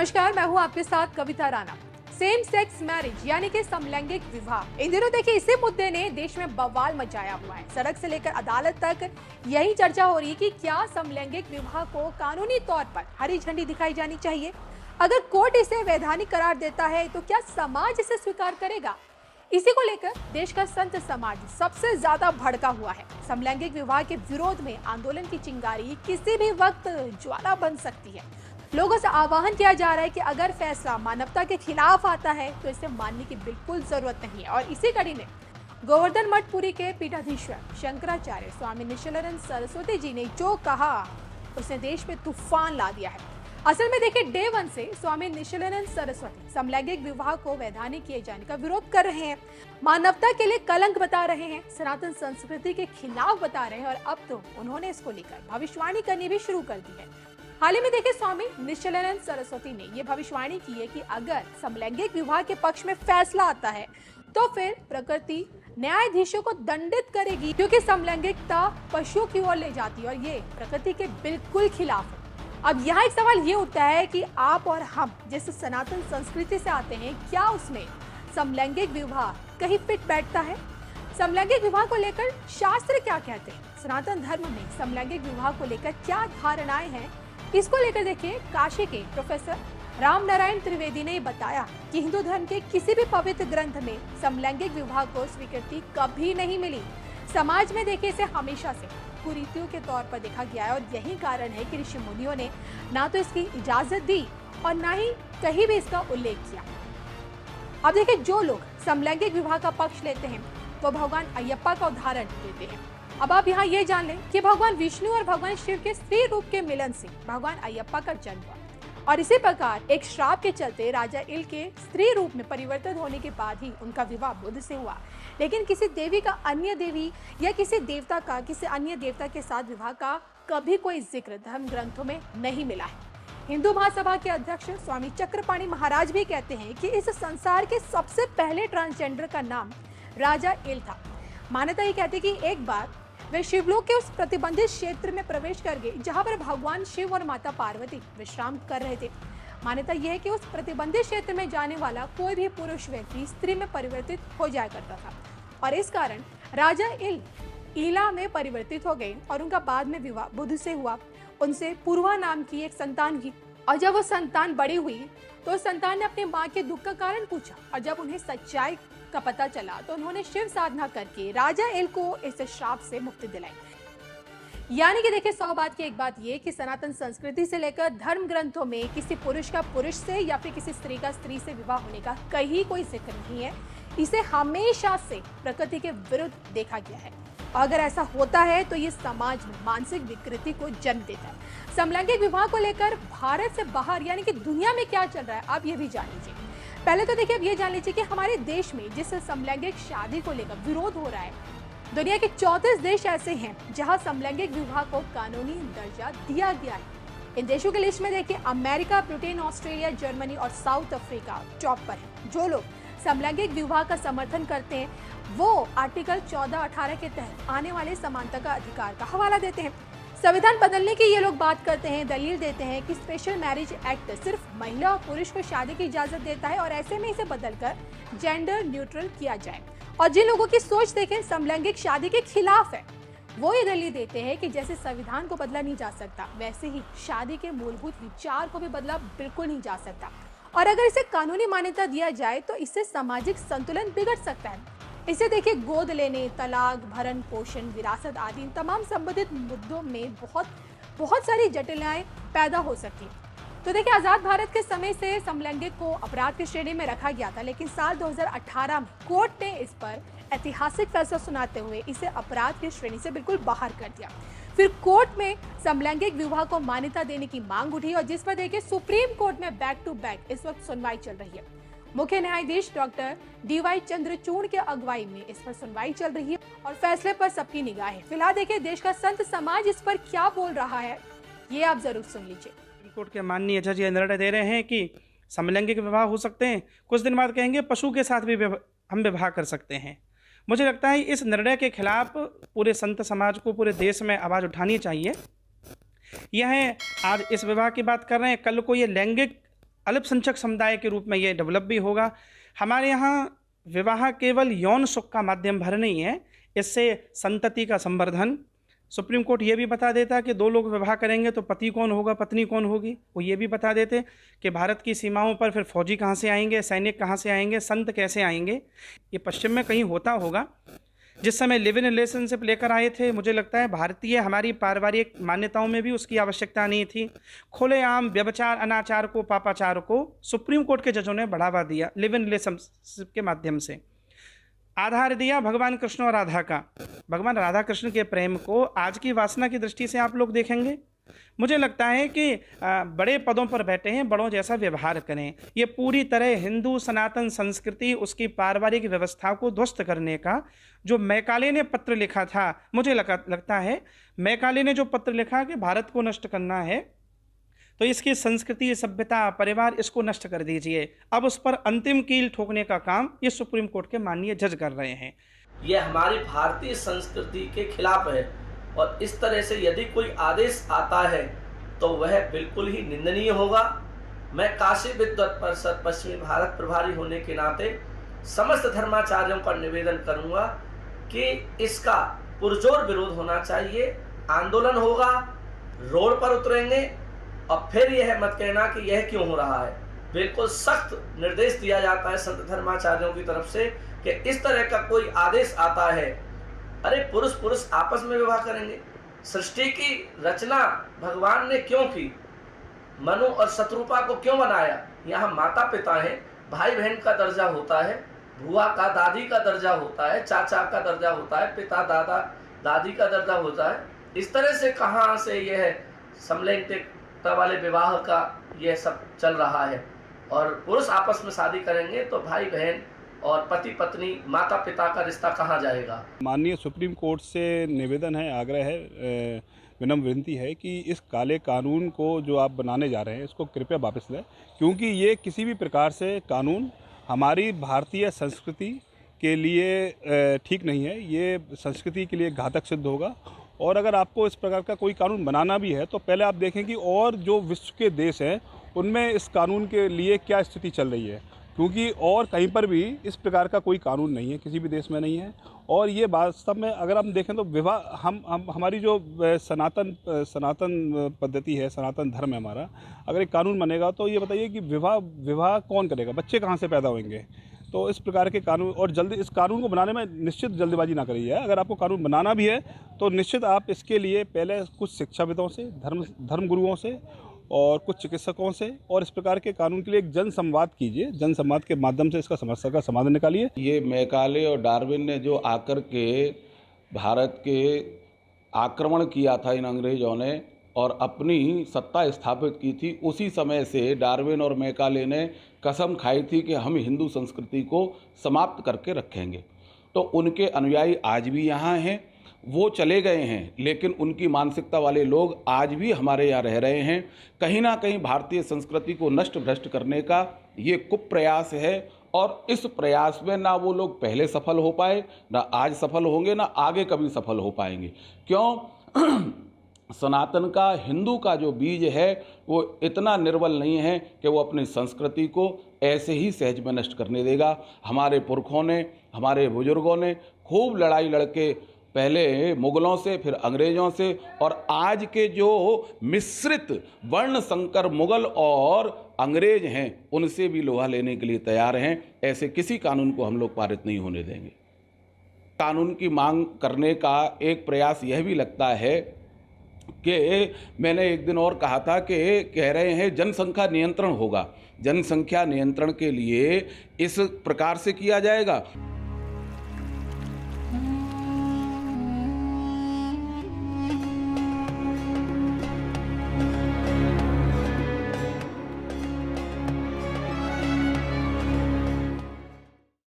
नमस्कार, मैं हूं आपके साथ कविता राणा। सेम सेक्स मैरिज यानी कि समलैंगिक विवाह, इन दिनों देखिए इसी मुद्दे ने देश में बवाल मचाया हुआ है। सड़क से लेकर अदालत तक यही चर्चा हो रही है कि क्या समलैंगिक विवाह को कानूनी तौर पर हरी झंडी दिखाई जानी चाहिए। अगर कोर्ट इसे वैधानिक करार देता है तो क्या समाज इसे स्वीकार करेगा। इसी को लेकर देश का संत समाज सबसे ज्यादा भड़का हुआ है। समलैंगिक विवाह के विरोध में आंदोलन की चिंगारी किसी भी वक्त ज्वाला बन सकती है। लोगों से आह्वान किया जा रहा है कि अगर फैसला मानवता के खिलाफ आता है तो इसे मानने की बिल्कुल जरूरत नहीं है। और इसी कड़ी में गोवर्धन मठ पुरी के पीठाधीश्वर शंकराचार्य स्वामी निशिलानंद सरस्वती जी ने जो कहा उसने देश में तूफान ला दिया है। असल में देखिए, डे वन से स्वामी निशिलानंद सरस्वती समलैंगिक विवाह को वैधानिक किए जाने का विरोध कर रहे हैं, मानवता के लिए कलंक बता रहे हैं, सनातन संस्कृति के खिलाफ बता रहे हैं और अब तो उन्होंने इसको लेकर भविष्यवाणी करनी भी शुरू कर दी है। हाल ही में देखिए, स्वामी निशिलानंद सरस्वती ने ये भविष्यवाणी की है कि अगर समलैंगिक विवाह के पक्ष में फैसला आता है तो फिर प्रकृति न्यायाधीशों को दंडित करेगी, क्योंकि समलैंगिकता पशुओं की ओर ले जाती है और ये प्रकृति के बिल्कुल खिलाफ है। अब यहाँ एक सवाल ये उठता है कि आप और हम जिस सनातन संस्कृति से आते हैं, क्या उसमें समलैंगिक विवाह कहीं फिट बैठता है। समलैंगिक विवाह को लेकर शास्त्र क्या कहते हैं, सनातन धर्म में समलैंगिक विवाह को लेकर क्या धारणाएं हैं, इसको लेकर देखिए काशी के प्रोफेसर राम नारायण त्रिवेदी ने बताया कि हिंदू धर्म के किसी भी पवित्र ग्रंथ में समलैंगिक विवाह को स्वीकृति कभी नहीं मिली। समाज में देखिए इसे हमेशा से कुरीतियों के तौर पर देखा गया है और यही कारण है कि ऋषि मुनियों ने ना तो इसकी इजाजत दी और ना ही कहीं भी इसका उल्लेख किया। अब देखिए, जो लोग समलैंगिक विवाह का पक्ष लेते हैं वो भगवान अयप्पा का उदाहरण देते हैं। अब आप यहाँ ये जान लें कि भगवान विष्णु और भगवान शिव के स्त्री रूप के मिलन से भगवान अयप्पा का जन्म हुआ और इसी प्रकार एक श्राप के चलते राजा इल के स्त्री रूप में परिवर्तन होने के बाद ही उनका विवाह बुध से हुआ। लेकिन किसी देवी का अन्य देवी या किसी देवता का किसी अन्य देवता के साथ विवाह का कभी कोई जिक्र धर्म ग्रंथों में नहीं मिला है। हिंदू महासभा के अध्यक्ष स्वामी चक्रपाणी महाराज भी कहते हैं कि इस संसार के सबसे पहले ट्रांसजेंडर का नाम राजा इल था। मान्यता ये कहती कि एक बार वे शिवलोक के उस प्रतिबंधित क्षेत्र में प्रवेश कर गए जहां पर भगवान शिव और माता पार्वती विश्राम कर रहे थे। मान्यता यह है कि उस प्रतिबंधित क्षेत्र में जाने वाला कोई भी पुरुष व्यक्ति स्त्री में परिवर्तित हो जाया करता था और इस कारण राजा इल ईला में परिवर्तित हो गए और उनका बाद में विवाह बुध से हुआ। उनसे पूर्वा नाम की एक संतान की और जब वो संतान बड़ी हुई तो संतान ने अपनी माँ के दुख का कारण पूछा और जब उन्हें सच्चाई का पता चला तो उन्होंने शिव साधना करके राजा एल को इस श्राप से मुक्ति दिलाई। यानी कि देखिए, 100 बात की एक बात ये कि सनातन संस्कृति से लेकर धर्म ग्रंथों में किसी पुरुष का पुरुष से या फिर किसी स्त्री का स्त्री से विवाह होने का कहीं कोई जिक्र नहीं है। इसे हमेशा से प्रकृति के विरुद्ध देखा गया है। अगर ऐसा होता है तो ये समाज में मानसिक विकृति को जन्म देता है। समलैंगिक विवाह को लेकर भारत से बाहर यानी कि दुनिया में क्या चल रहा है, आप ये भी जान लीजिए। पहले तो देखिए, अब ये जान लीजिए कि हमारे देश में जिस समलैंगिक शादी को लेकर विरोध हो रहा है, दुनिया के 34 देश ऐसे हैं जहां समलैंगिक विवाह को कानूनी दर्जा दिया गया है। इन देशों की लिस्ट में देखिए अमेरिका, ब्रिटेन, ऑस्ट्रेलिया, जर्मनी और साउथ अफ्रीका टॉप पर है। जो लोग समलैंगिक विवाह का समर्थन करते हैं वो आर्टिकल 14-18 के तहत आने वाले समानता का अधिकार का हवाला देते हैं। संविधान बदलने की ये लोग बात करते हैं, दलील देते हैं कि स्पेशल मैरिज एक्ट सिर्फ महिला और पुरुष को शादी की इजाजत देता है और ऐसे में इसे बदलकर जेंडर न्यूट्रल किया जाए। और जिन लोगों की सोच देखें समलैंगिक शादी के खिलाफ है, वो ये दलील देते हैं कि जैसे संविधान को बदला नहीं जा सकता वैसे ही शादी के मूलभूत विचार को भी बदला बिल्कुल नहीं जा सकता और अगर इसे कानूनी मान्यता दिया जाए तो इससे सामाजिक संतुलन बिगड़ सकता है। इसे देखिए, गोद लेने, तलाक, भरण पोषण, विरासत आदि इन तमाम संबंधित मुद्दों में बहुत सारी जटिलताएं पैदा हो सकती हैं। तो देखिए, आजाद भारत के समय से समलैंगिक को अपराध की श्रेणी में रखा गया था, लेकिन साल 2018 में कोर्ट ने इस पर ऐतिहासिक फैसला सुनाते हुए इसे अपराध की श्रेणी से बिल्कुल बाहर कर दिया। फिर कोर्ट में समलैंगिक विवाह को मान्यता देने की मांग उठी और जिस पर देखिए सुप्रीम कोर्ट में बैक टू बैक इस वक्त सुनवाई चल रही है। मुख्य न्यायाधीश डॉक्टर DY चंद्रचूड़ के अगुवाई में इस पर सुनवाई चल रही है और फैसले पर सबकी निगाह है। फिलहाल देखिए, देश का संत समाज इस पर क्या बोल रहा है, ये आप जरूर सुन लीजिए। कोर्ट के माननीय जज ये निर्णय दे रहे हैं कि समलैंगिक विवाह हो सकते हैं, कुछ दिन बाद कहेंगे पशु के साथ भी हम विवाह कर सकते हैं। मुझे लगता है इस निर्णय के खिलाफ पूरे संत समाज को पूरे देश में आवाज़ उठानी चाहिए। यह आज इस विवाह की बात कर रहे हैं, कल को ये लैंगिक अल्पसंख्यक समुदाय के रूप में ये डेवलप भी होगा। हमारे यहाँ विवाह केवल यौन सुख का माध्यम भर नहीं है, इससे संतति का संवर्धन। सुप्रीम कोर्ट ये भी बता देता कि दो लोग विवाह करेंगे तो पति कौन होगा, पत्नी कौन होगी, वो ये भी बता देते कि भारत की सीमाओं पर फिर फौजी कहाँ से आएंगे, सैनिक कहाँ से आएंगे, संत कैसे आएंगे। ये पश्चिम में कहीं होता होगा। जिस समय लिव इन रिलेशनशिप लेकर आए थे, मुझे लगता है भारतीय हमारी पारिवारिक मान्यताओं में भी उसकी आवश्यकता नहीं थी। खुलेआम व्यभिचार, अनाचार को, पापाचार को सुप्रीम कोर्ट के जजों ने बढ़ावा दिया लिव इन रिलेशनशिप के माध्यम से। आधार दिया भगवान कृष्ण और राधा का। भगवान राधा कृष्ण के प्रेम को आज की वासना की दृष्टि से आप लोग देखेंगे। मुझे लगता है कि बड़े पदों पर बैठे हैं, बड़ों जैसा व्यवहार करें। ये पूरी तरह हिंदू सनातन संस्कृति, उसकी पारिवारिक व्यवस्था को ध्वस्त करने का जो मैकाले ने पत्र लिखा था, मुझे लगता है मैकाले ने जो पत्र लिखा कि भारत को नष्ट करना है तो इसकी संस्कृति, सभ्यता, परिवार, इसको नष्ट कर दीजिए। अब उस पर अंतिम कील ठोकने का काम ये सुप्रीम कोर्ट के माननीय जज कर रहे हैं। यह हमारी भारतीय संस्कृति के खिलाफ है और इस तरह से यदि कोई आदेश आता है तो वह बिल्कुल ही निंदनीय होगा। मैं काशी विद्वत परिषद पश्चिमी भारत प्रभारी होने के नाते समस्त धर्माचार्यों का निवेदन करूंगा कि इसका पुरजोर विरोध होना चाहिए। आंदोलन होगा, रोड पर उतरेंगे और फिर यह मत कहना कि यह क्यों हो रहा है। बिल्कुल सख्त निर्देश दिया जाता है संत धर्माचार्यों की तरफ से कि इस तरह का कोई आदेश आता है, अरे पुरुष आपस में विवाह करेंगे। सृष्टि की रचना भगवान ने क्यों की, मनु और शत्रुपा को क्यों बनाया। यहाँ माता पिता है, भाई बहन का दर्जा होता है, बुआ का, दादी का दर्जा होता है, चाचा का दर्जा होता है, पिता दादा दादी का दर्जा होता है। इस तरह से कहाँ से यह समलैंगिकता वाले विवाह का यह सब चल रहा है। और पुरुष आपस में शादी करेंगे तो भाई बहन और पति पत्नी, माता पिता का रिश्ता कहाँ जाएगा। माननीय सुप्रीम कोर्ट से निवेदन है, आग्रह है, विनम्र विनती है कि इस काले कानून को जो आप बनाने जा रहे हैं इसको कृपया वापस लें, क्योंकि ये किसी भी प्रकार से कानून हमारी भारतीय संस्कृति के लिए ठीक नहीं है। ये संस्कृति के लिए घातक सिद्ध होगा। और अगर आपको इस प्रकार का कोई कानून बनाना भी है तो पहले आप देखें कि और जो विश्व के देश हैं उनमें इस कानून के लिए क्या स्थिति चल रही है, क्योंकि और कहीं पर भी इस प्रकार का कोई कानून नहीं है, किसी भी देश में नहीं है। और ये वास्तव में अगर हम देखें तो विवाह हमारी जो सनातन पद्धति है, सनातन धर्म है हमारा, अगर एक कानून बनेगा तो ये बताइए कि विवाह कौन करेगा, बच्चे कहाँ से पैदा होंगे। तो इस प्रकार के कानून, और जल्दी इस कानून को बनाने में निश्चित जल्दबाजी ना करिए। अगर आपको कानून बनाना भी है तो निश्चित आप इसके लिए पहले कुछ शिक्षाविदों से, धर्म गुरुओं से और कुछ चिकित्सकों से, और इस प्रकार के कानून के लिए एक जन संवाद कीजिए। जन संवाद के माध्यम से इसका समस्या का समाधान निकालिए। ये मैकाले और डार्विन ने जो आकर के भारत के आक्रमण किया था इन अंग्रेज़ों ने और अपनी सत्ता स्थापित की थी, उसी समय से डार्विन और मैकाले ने कसम खाई थी कि हम हिंदू संस्कृति को समाप्त करके रखेंगे। तो उनके अनुयायी आज भी यहाँ हैं। वो चले गए हैं लेकिन उनकी मानसिकता वाले लोग आज भी हमारे यहाँ रह रहे हैं। कहीं ना कहीं भारतीय संस्कृति को नष्ट भ्रष्ट करने का ये कुप्रयास है और इस प्रयास में ना वो लोग पहले सफल हो पाए, ना आज सफल होंगे, ना आगे कभी सफल हो पाएंगे। क्यों? सनातन का, हिंदू का जो बीज है वो इतना निर्बल नहीं है कि वो अपनी संस्कृति को ऐसे ही सहज में नष्ट करने देगा। हमारे पुरखों ने, हमारे बुजुर्गों ने खूब लड़ाई लड़के, पहले मुगलों से, फिर अंग्रेज़ों से, और आज के जो मिश्रित वर्ण संकर मुगल और अंग्रेज हैं उनसे भी लोहा लेने के लिए तैयार हैं। ऐसे किसी कानून को हम लोग पारित नहीं होने देंगे। कानून की मांग करने का एक प्रयास यह भी लगता है कि मैंने एक दिन और कहा था कि कह रहे हैं जनसंख्या नियंत्रण होगा। जनसंख्या नियंत्रण के लिए इस प्रकार से किया जाएगा।